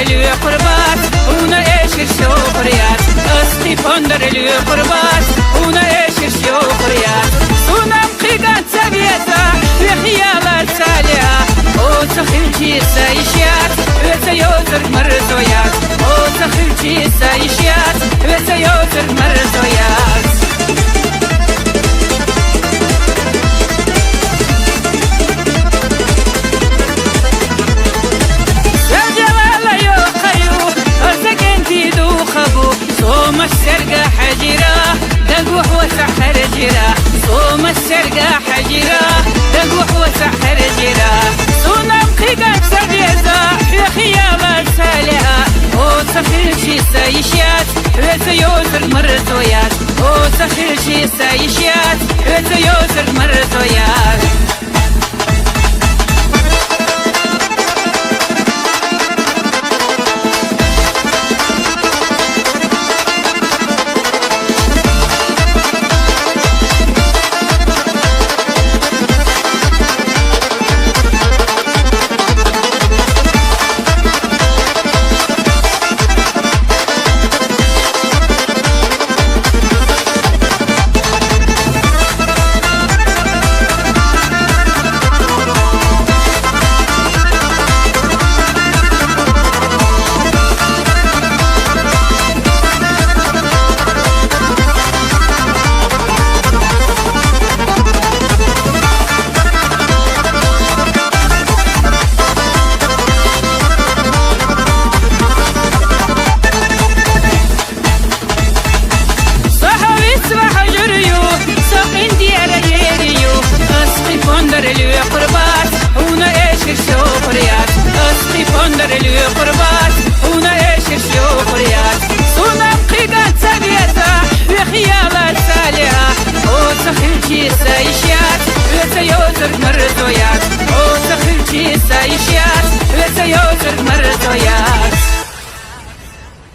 لي قربات ونا ايش الشوقريات اسقي فندر لي قربات ونا ايش الشوقريات ونا مقيقات سبيتا في خيالات سالية او تخيلتي سايشيات وتيوتر مرزويات او تخيلتي سايشيات وتيوتر مرزويات صوم السرقة حجرة دقوح وسحر جرة صوم السرقة حجرة دقوح وسحر جرة صنم خيقات سبيزة في خيالات سالعة او تخيل شي سايشيات وتيوتر مرزويات او تخيل شي سايشيات وتيوتر مرزويات لي قربات ونا ايش الشوقريات اسقي فندر لي قربات ونا ايش الشوقريات